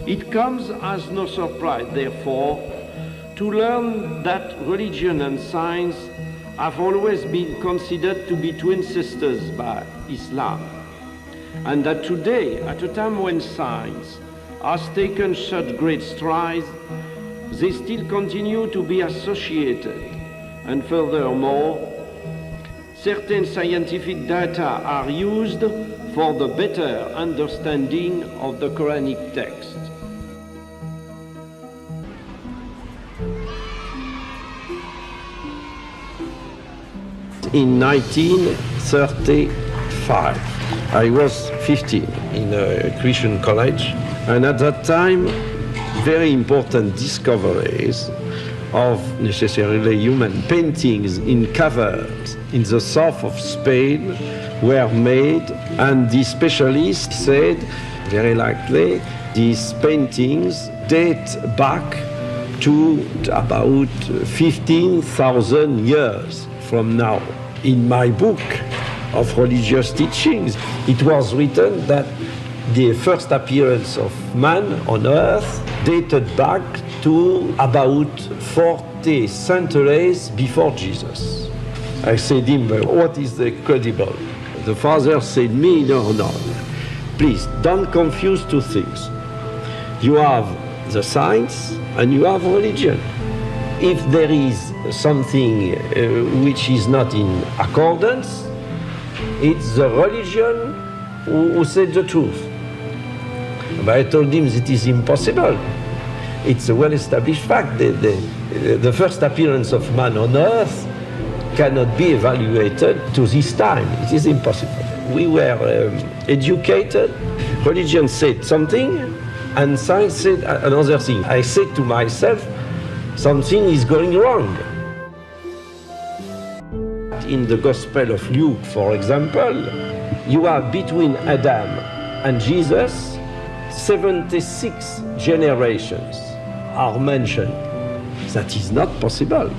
It comes as no surprise, therefore, to learn that religion and science have always been considered to be twin sisters by Islam, and that today, at a time when science has taken such great strides, they still continue to be associated, and furthermore, certain scientific data are used for the better understanding of the Quranic text. In 1935, I was 15 in a Christian college, and at that time, very important discoveries of necessarily human paintings in caverns in the south of Spain were made, and the specialists said, very likely, these paintings date back to about 15,000 years from now. In my book of religious teachings, it was written that the first appearance of man on earth dated back to about 40 centuries before Jesus. I said to him, what is the credible? The father said me, no, please don't confuse two things. You have the science and you have religion. If there is something which is not in accordance, it's the religion who said the truth. But I told him that it is impossible. It's a well-established fact. The first appearance of man on earth cannot be evaluated to this time. It is impossible. We were educated. Religion said something, and science said another thing. I said to myself, something is going wrong. In the Gospel of Luke, for example, you have between Adam and Jesus 76 generations are mentioned. That is not possible.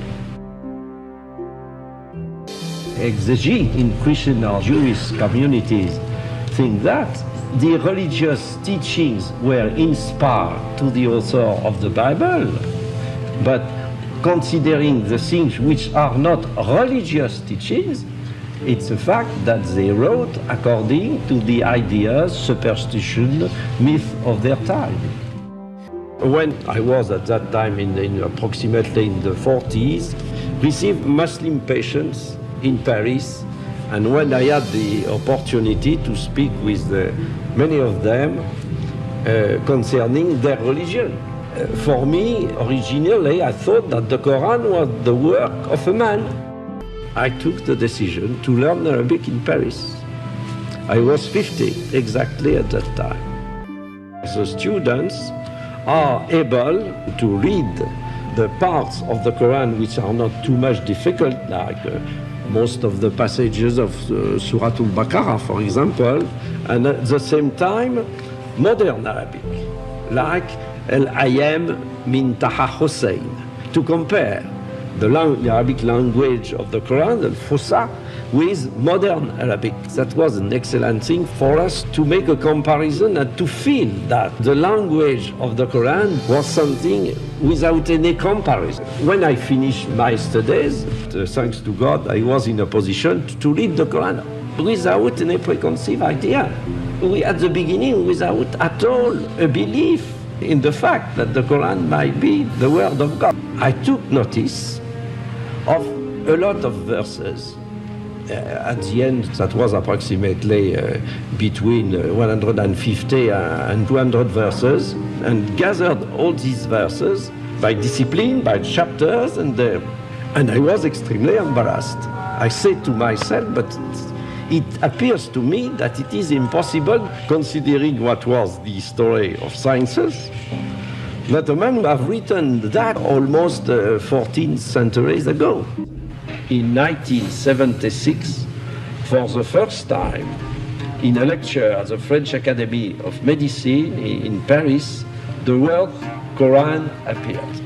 Exegetes in Christian or Jewish communities think that the religious teachings were inspired to the author of the Bible, but considering the things which are not religious teachings, it's a fact that they wrote according to the ideas, superstition, myth of their time. When I was at that time in approximately in the 40s, received Muslim patients in Paris, and when I had the opportunity to speak with many of them concerning their religion. For me, originally, I thought that the Quran was the work of a man. I took the decision to learn Arabic in Paris. I was 50 exactly at that time. The students are able to read the parts of the Quran which are not too much difficult, like most of the passages of Surah Al-Baqarah, for example, and at the same time, modern Arabic, like Al-Ayam min Taha Hussein, to compare the Arabic language of the Quran, Al-Fusha, with modern Arabic. That was an excellent thing for us to make a comparison and to feel that the language of the Quran was something without any comparison. When I finished my studies, thanks to God, I was in a position to read the Quran without any preconceived idea. We, at the beginning, without at all a belief in the fact that the Quran might be the word of God. I took notice of a lot of verses. At the end, that was approximately between 150 and 200 verses, and gathered all these verses by discipline, by chapters, and I was extremely embarrassed. I said to myself, but it appears to me that it is impossible, considering what was the story of sciences, that a man would have written that almost 14 centuries ago. In 1976, for the first time, in a lecture at the French Academy of Medicine in Paris, the word Quran appeared.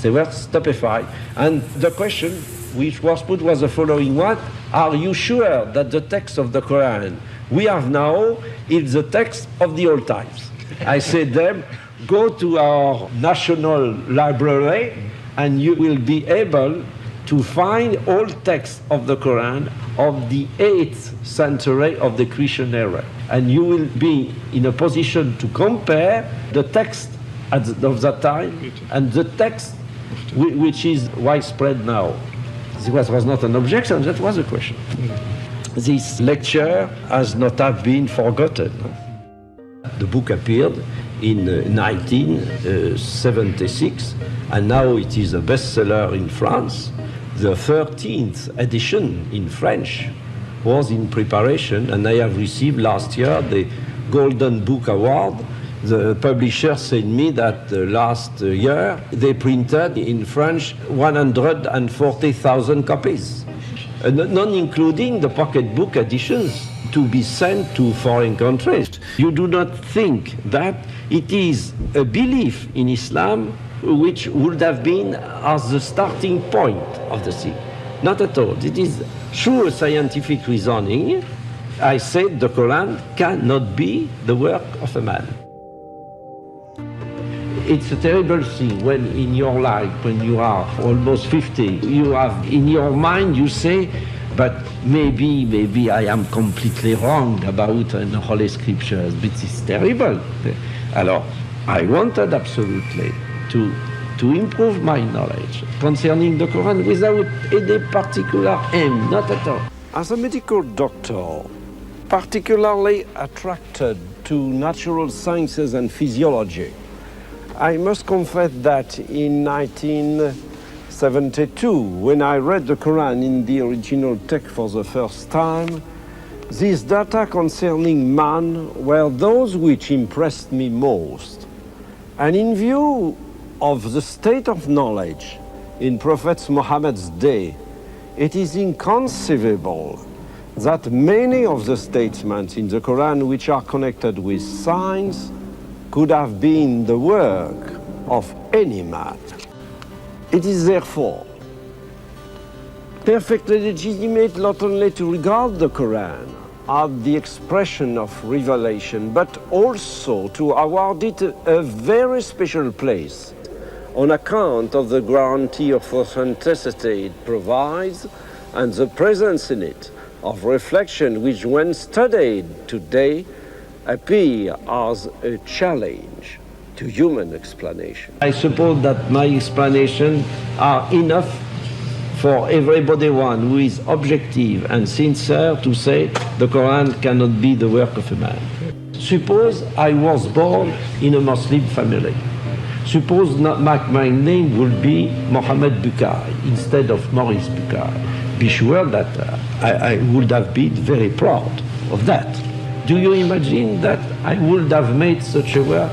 They were stupefied, and the question which was put was the following one: are you sure that the text of the Quran we have now is the text of the old times. I said them, go to our national library and you will be able to find all texts of the Quran of the 8th century of the Christian era. And you will be in a position to compare the text of that time and the text which is widespread now. This was not an objection, that was a question. This lecture has not have been forgotten. The book appeared in 1976, and now it is a bestseller in France. The 13th edition in French was in preparation, and I have received last year the Golden Book Award. The publisher said me that last year they printed in French 140,000 copies, not including the pocketbook editions to be sent to foreign countries. You do not think that it is a belief in Islam which would have been as the starting point of the thing. Not at all. It is through scientific reasoning. I said the Quran cannot be the work of a man. It's a terrible thing when in your life, when you are almost 50, you have in your mind, you say, but maybe I am completely wrong about the Holy Scriptures, but it's terrible. Alors, I wanted absolutely to improve my knowledge concerning the Quran without any particular aim, not at all. As a medical doctor, particularly attracted to natural sciences and physiology, I must confess that in 1972, when I read the Quran in the original text for the first time, these data concerning man were those which impressed me most. And in view of the state of knowledge in Prophet Muhammad's day, it is inconceivable that many of the statements in the Quran which are connected with science could have been the work of any man. It is therefore perfectly legitimate not only to regard the Quran as the expression of revelation, but also to award it a very special place on account of the guarantee of authenticity it provides and the presence in it of reflection which, when studied today, appear as a challenge to human explanation. I suppose that my explanations are enough for everybody one who is objective and sincere to say the Quran cannot be the work of a man. Suppose I was born in a Muslim family. Suppose my name would be Mohammed Boukai instead of Mori's Boukai. Be sure that I would have been very proud of that. Do you imagine that I would have made such a work?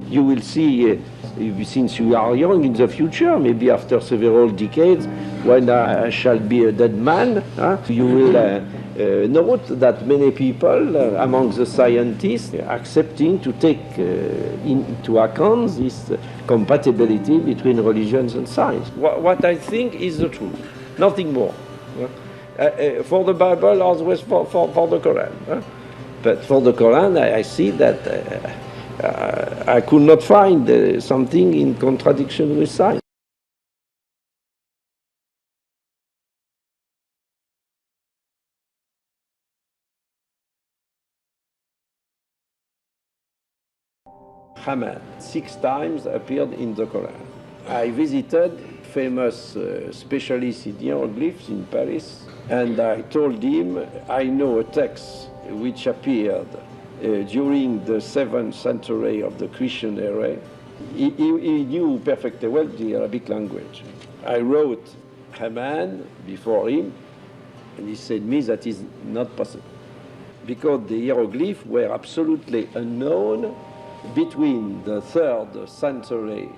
You will see, since you are young in the future, maybe after several decades, when I shall be a dead man, you will note that many people among the scientists are accepting to take into account this compatibility between religions and science. What I think is the truth, nothing more. For the Bible, always for the Quran. But for the Quran, I see that I could not find something in contradiction with science. Haman 6 times appeared in the Quran. I visited famous specialists in hieroglyphs in Paris, and I told him I know a text which appeared during the 7th century of the Christian era. He knew perfectly well the Arabic language. I wrote Haman before him, and he said me that is not possible, because the hieroglyphs were absolutely unknown between the 3rd century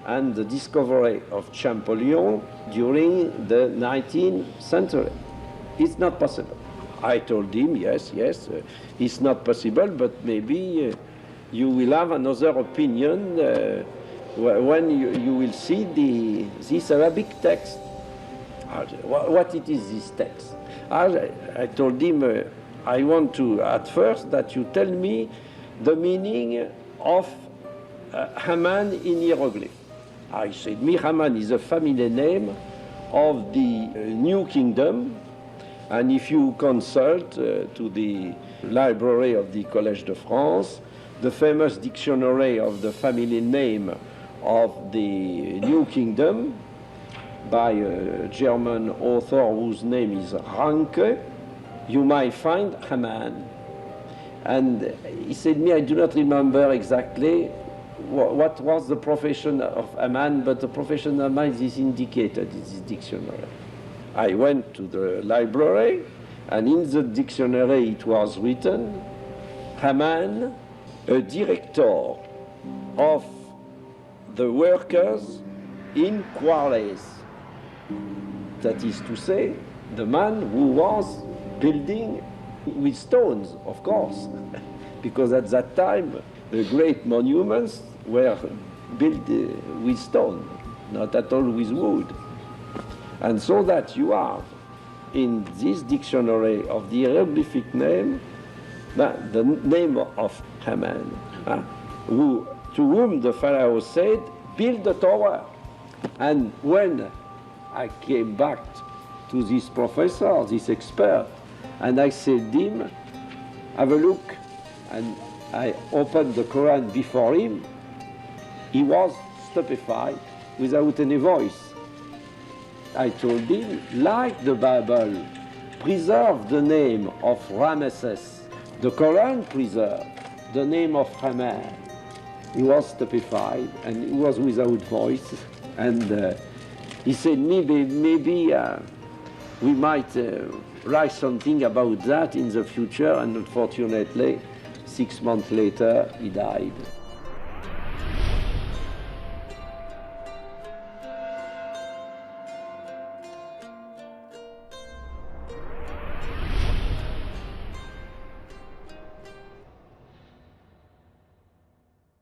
and the discovery of Champollion during the 19th century. It's not possible. I told him, yes, it's not possible, but maybe you will have another opinion when you will see this Arabic text. What it is, this text? I told him, I want to, at first, that you tell me the meaning of Haman in hieroglyph. I said, Haman is a family name of the New Kingdom, and if you consult to the library of the Collège de France, the famous dictionary of the family name of the New Kingdom by a German author whose name is Ranke, you might find Haman. And he said me, I do not remember exactly what was the profession of Haman, but the profession of Haman is indicated in this dictionary. I went to the library, and in the dictionary it was written, Haman, a director of the workers in quarries. That is to say, the man who was building with stones, of course, because at that time the great monuments were built with stone, not at all with wood. And so that you have in this dictionary of the hieroglyphic name the name of Haman, to whom the Pharaoh said, build the tower. And when I came back to this professor, this expert, and I said to him, have a look, and I opened the Quran before him, he was stupefied without any voice. I told him, like the Bible preserved the name of Ramesses, the Quran preserved the name of Haman. He was stupefied and he was without voice, and he said, maybe we might write something about that in the future, and unfortunately, 6 months later, he died.